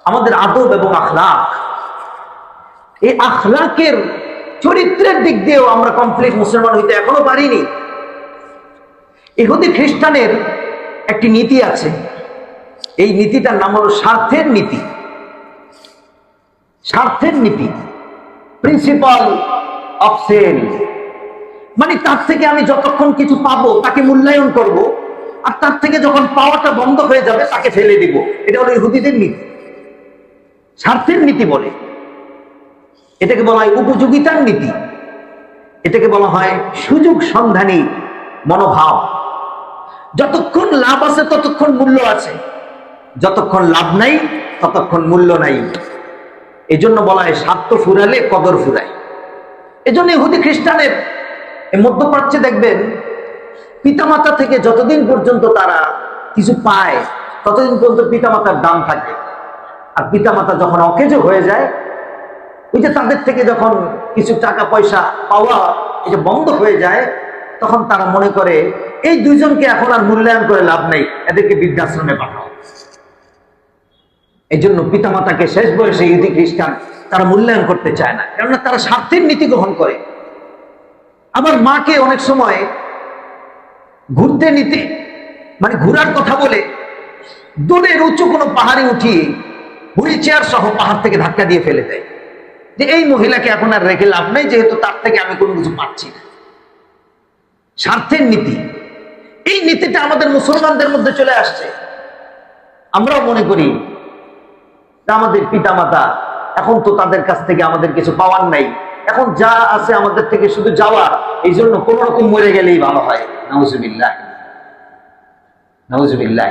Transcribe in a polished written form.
আমাদের আদব এবং আখলাক, এই আখলাকের চরিত্রের দিক দিয়েও আমরা কমপ্লিট মুসলমান হইতে এখনো পারিনি। ইহুদি খ্রিস্টানের একটি নীতি আছে, এই নীতিটার নাম হলো স্বার্থের নীতি। স্বার্থের নীতি, প্রিন্সিপাল অফ সেল, মানে তার থেকে আমি যতক্ষণ কিছু পাবো তাকে মূল্যায়ন করব, আর তার থেকে যখন পাওয়াটা বন্ধ হয়ে যাবে তাকে ফেলে দিব। এটা হলো ইহুদিদের নীতি, স্বার্থের নীতি বলে। এটাকে বলা হয় উপযোগিতার নীতি, এটাকে বলা হয় সুযোগ সন্ধানী মনোভাব। যতক্ষণ লাভ আছে ততক্ষণ মূল্য আছে, যতক্ষণ লাভ নাই ততক্ষণ মূল্য নাই। এজন্য বলা হয় স্বার্থ ফুরালে কদর ফুরায়। এজন্য ইহুদি খ্রিস্টানের মধ্যপ্রাচ্যে দেখবেন পিতামাতা থেকে যতদিন পর্যন্ত তারা কিছু পায় ততদিন পর্যন্ত পিতামাতার দাম থাকে। আর পিতামাতা যখন অকেজো হয়ে যায়, ওই যে তাদের থেকে যখন কিছু টাকা পয়সা পাওয়া এটা বন্ধ হয়ে যায়, তখন তারা মনে করে এই দুইজনকে এখন আর মূল্যায়ন করে লাভ নেই, এদেরকে বৃদ্ধাশ্রমে পাঠাও। এই জন্য পিতামাতাকে শেষ বয়সে ইহুদি খ্রিস্টান তারা মূল্যায়ন করতে চায় না, কেননা তারা স্বার্থের নীতি গ্রহণ করে। আবার মাকে অনেক সময় ঘুরতে নিতে, মানে ঘোরার কথা বলে দূরের উঁচু কোনো পাহাড়ে উঠিয়ে হুইল চেয়ার সহ পাহাড় থেকে ধাক্কা দিয়ে ফেলে দেয়, যে এই মহিলাকে এখন আর রেখে লাভ নেই, যেহেতু তার থেকে আমি কোনো কিছু পাচ্ছি না। স্বার্থের নীতি, এই নীতিটা আমাদের মুসলমানদের মধ্যে চলে আসছে। আমরাও মনে করি আমাদের পিতামাতা, এখন তো তাদের কাছ থেকে আমাদের কিছু পাওয়ার নাই, এখন যা আছে আমাদের থেকে শুধু যাওয়া, এই জন্য কোন রকম মরে গেলেই ভালো হয়। নাউজুবিল্লাহ, নাউজুবিল্লাহ।